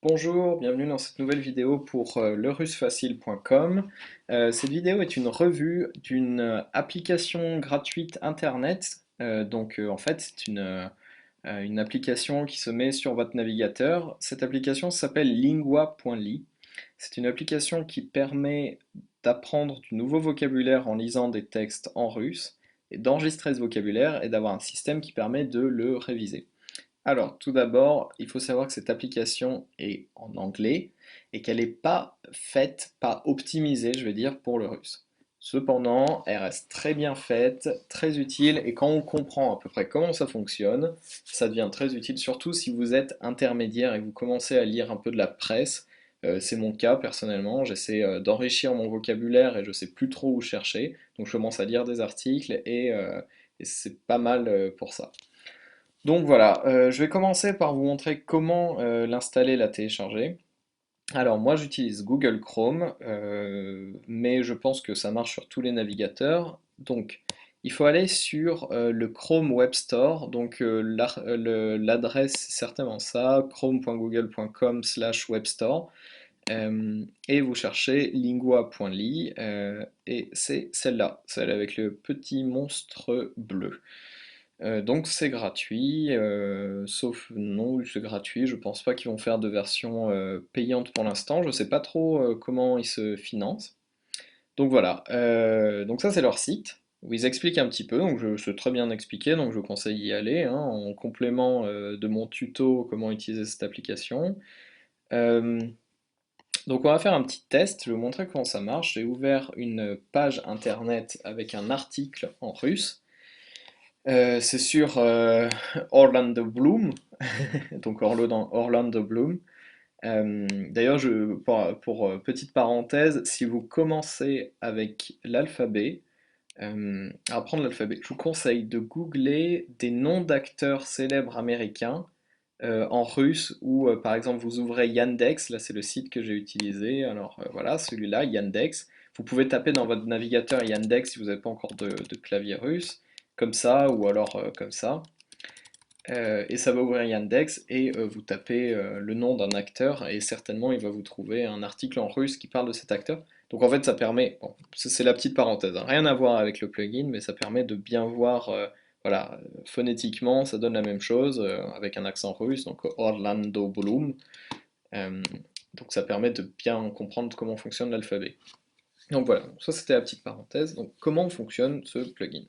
Bonjour, bienvenue dans cette nouvelle vidéo pour lerussefacile.com. Cette vidéo est une revue d'une application gratuite internet. En fait c'est une application qui se met sur votre navigateur. Cette application s'appelle lingua.ly. C'est une application qui permet d'apprendre du nouveau vocabulaire en lisant des textes en russe et d'enregistrer ce vocabulaire et d'avoir un système qui permet de le réviser. Alors, tout d'abord, il faut savoir que cette application est en anglais et qu'elle n'est pas faite, pas optimisée, je vais dire, pour le russe. Cependant, elle reste très bien faite, très utile, et quand on comprend à peu près comment ça fonctionne, ça devient très utile, surtout si vous êtes intermédiaire et que vous commencez à lire un peu de la presse. C'est mon cas personnellement, j'essaie d'enrichir mon vocabulaire et je sais plus trop où chercher, donc je commence à lire des articles et c'est pas mal pour ça. Donc voilà, je vais commencer par vous montrer comment l'installer, la télécharger. Alors moi j'utilise Google Chrome, mais je pense que ça marche sur tous les navigateurs. Donc il faut aller sur le Chrome Web Store, donc l'adresse c'est certainement ça, chrome.google.com/webstore, et vous cherchez lingua.ly, et c'est celle-là, celle avec le petit monstre bleu. Donc c'est gratuit, sauf non, c'est gratuit. Je pense pas qu'ils vont faire de version payante pour l'instant. Je sais pas trop comment ils se financent. Donc voilà. Donc ça c'est leur site où ils expliquent un petit peu. Donc c'est très bien expliqué. Donc je vous conseille d'y aller, hein, en complément de mon tuto comment utiliser cette application. Euh, donc on va faire un petit test. Je vais vous montrer comment ça marche. J'ai ouvert une page internet avec un article en russe. C'est sur Orlando Bloom, donc Orlando Bloom. D'ailleurs, petite parenthèse, si vous commencez avec l'alphabet, à apprendre l'alphabet, je vous conseille de googler des noms d'acteurs célèbres américains en russe, ou par exemple vous ouvrez Yandex, là c'est le site que j'ai utilisé, alors voilà, celui-là, Yandex. Vous pouvez taper dans votre navigateur Yandex si vous n'avez pas encore de clavier russe, comme ça, ou alors comme ça. Et ça va ouvrir Yandex et vous tapez le nom d'un acteur et certainement il va vous trouver un article en russe qui parle de cet acteur. Donc en fait ça permet, bon, c'est la petite parenthèse, hein, rien à voir avec le plugin, mais ça permet de bien voir, voilà, phonétiquement ça donne la même chose avec un accent russe, donc Orlando Bloom. Euh, donc ça permet de bien comprendre comment fonctionne l'alphabet. Donc voilà, ça c'était la petite parenthèse. Donc comment fonctionne ce plugin?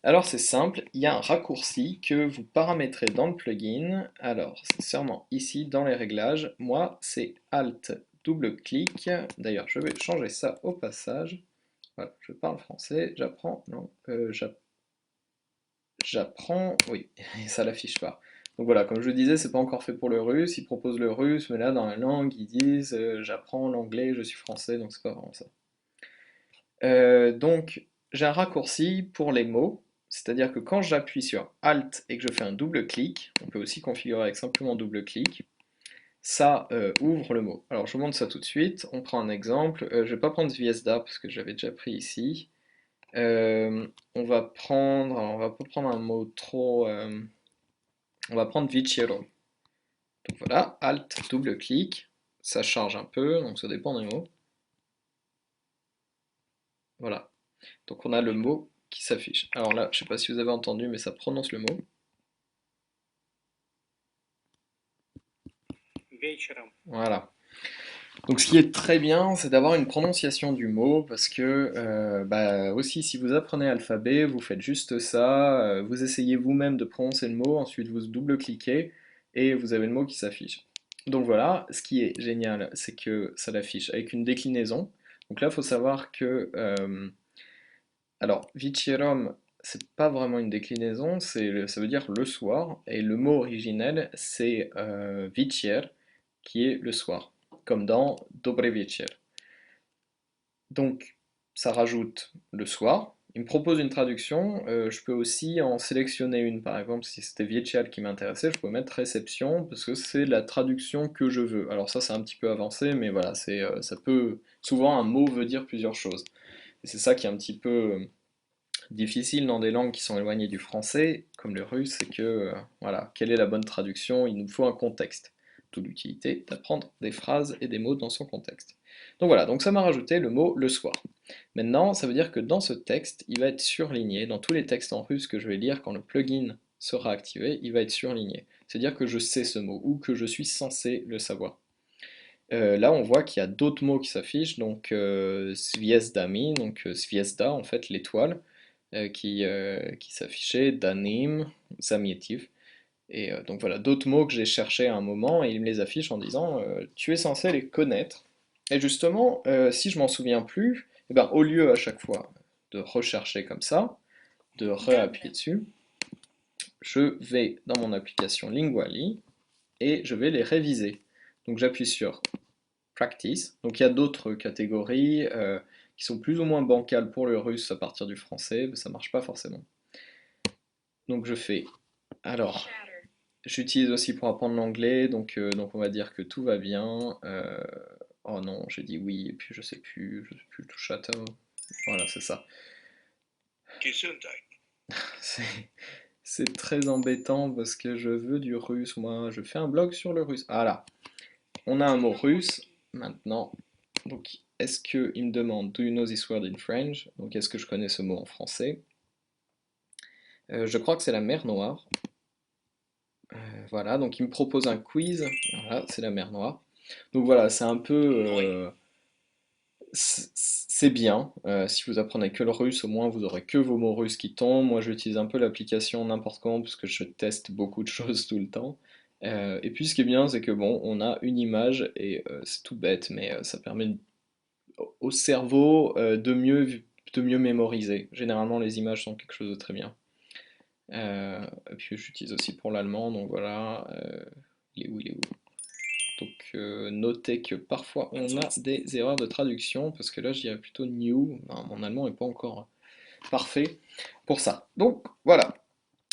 Alors c'est simple, il y a un raccourci que vous paramétrez dans le plugin. Alors c'est sûrement ici dans les réglages. Moi c'est Alt double clic. D'ailleurs je vais changer ça au passage. Voilà, je parle français, j'apprends, non, j'apprends, oui, et ça l'affiche pas. Donc voilà, comme je le disais, c'est pas encore fait pour le russe. Ils proposent le russe, mais là dans la langue ils disent j'apprends l'anglais, je suis français, donc c'est pas vraiment ça. Donc, j'ai un raccourci pour les mots, c'est-à-dire que quand j'appuie sur Alt et que je fais un double clic, on peut aussi configurer avec simplement double clic, ça ouvre le mot. Alors, je vous montre ça tout de suite. On prend un exemple. Je vais pas prendre Zviesda parce que j'avais déjà pris ici. On va prendre, alors on va pas prendre un mot trop. On va prendre Vichero. Donc voilà, Alt, double clic, ça charge un peu, donc ça dépend des mots. Voilà. Donc on a le mot qui s'affiche. Alors là, je sais pas si vous avez entendu, mais ça prononce le mot. Вечером. Voilà. Donc ce qui est très bien, c'est d'avoir une prononciation du mot, parce que bah, aussi si vous apprenez l'alphabet, vous faites juste ça, vous essayez vous-même de prononcer le mot, ensuite vous double-cliquez et vous avez le mot qui s'affiche. Donc voilà, ce qui est génial, c'est que ça l'affiche avec une déclinaison. Donc là, il faut savoir que alors, Vicherom, c'est pas vraiment une déclinaison, ça veut dire le soir, et le mot originel, c'est Vicher, qui est le soir, comme dans Dobre Večer. Donc, ça rajoute le soir. Il me propose une traduction, je peux aussi en sélectionner une, par exemple, si c'était Viechal qui m'intéressait, je peux mettre réception, parce que c'est la traduction que je veux. Alors ça, c'est un petit peu avancé, mais voilà, ça peut... Souvent, un mot veut dire plusieurs choses. Et c'est ça qui est un petit peu difficile dans des langues qui sont éloignées du français, comme le russe, c'est que, voilà, quelle est la bonne traduction? Il nous faut un contexte. d'où l'utilité d'apprendre des phrases et des mots dans son contexte. Donc voilà, donc ça m'a rajouté le mot le soir. Maintenant, ça veut dire que dans ce texte, il va être surligné, dans tous les textes en russe que je vais lire quand le plugin sera activé, il va être surligné. C'est-à-dire que je sais ce mot, ou que je suis censé le savoir. Là, on voit qu'il y a d'autres mots qui s'affichent, donc Zviesdami, donc Zviesda, en fait, l'étoile, qui s'affichait, Danim, Zamietiv. Et donc voilà, d'autres mots que j'ai cherchés à un moment, et il me les affiche en disant tu es censé les connaître. Et justement, si je m'en souviens plus, eh ben, au lieu à chaque fois de rechercher comme ça, de réappuyer dessus, je vais dans mon application Linguali et je vais les réviser. Donc j'appuie sur Practice. Donc il y a d'autres catégories qui sont plus ou moins bancales pour le russe à partir du français, mais ça marche pas forcément. Donc je fais. Alors, j'utilise aussi pour apprendre l'anglais, donc on va dire que tout va bien. Oh non, j'ai dit oui, et puis je sais plus le touche atom. Voilà, c'est ça. C'est c'est très embêtant parce que je veux du russe, moi. Je fais un blog sur le russe. Ah là, on a un mot russe maintenant. Donc, est-ce qu'il me demande Do you know this word in French? Donc, est-ce que je connais ce mot en français? Je crois que c'est la mer Noire. Voilà, donc il me propose un quiz. Voilà, c'est la mer Noire. Donc voilà, c'est un peu. C'est bien. Si vous apprenez que le russe, au moins vous aurez que vos mots russes qui tombent. Moi, j'utilise un peu l'application n'importe quand parce que je teste beaucoup de choses tout le temps. Et puis, ce qui est bien, c'est que bon, on a une image et c'est tout bête, mais ça permet au cerveau de mieux mémoriser. Généralement, les images sont quelque chose de très bien. Et puis j'utilise aussi pour l'allemand, donc voilà. Il est où, il est où? Donc notez que parfois on a des erreurs de traduction, parce que là je dirais plutôt new. Non, mon allemand n'est pas encore parfait pour ça. Donc voilà.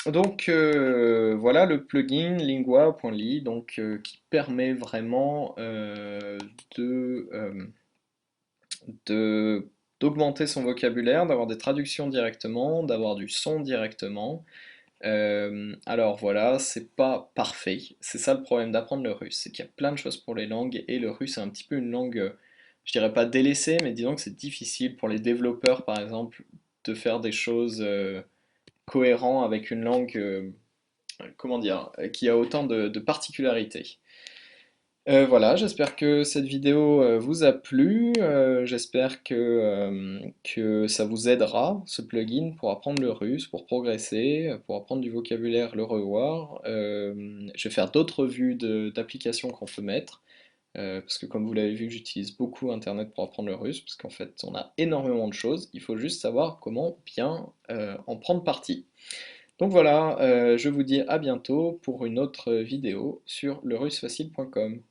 Donc voilà le plugin lingua.ly donc qui permet vraiment de, de d'augmenter son vocabulaire, d'avoir des traductions directement, d'avoir du son directement. Alors voilà, c'est pas parfait. C'est ça le problème d'apprendre le russe, c'est qu'il y a plein de choses pour les langues et le russe est un petit peu une langue, je dirais pas délaissée, mais disons que c'est difficile pour les développeurs par exemple de faire des choses cohérentes avec une langue, comment dire, qui a autant de particularités. Voilà, j'espère que cette vidéo vous a plu. J'espère que ça vous aidera, ce plugin, pour apprendre le russe, pour progresser, pour apprendre du vocabulaire, le revoir. Je vais faire d'autres vues d'applications qu'on peut mettre, parce que comme vous l'avez vu, j'utilise beaucoup Internet pour apprendre le russe, parce qu'en fait, on a énormément de choses. Il faut juste savoir comment bien en prendre parti. Donc voilà, je vous dis à bientôt pour une autre vidéo sur lerussefacile.com.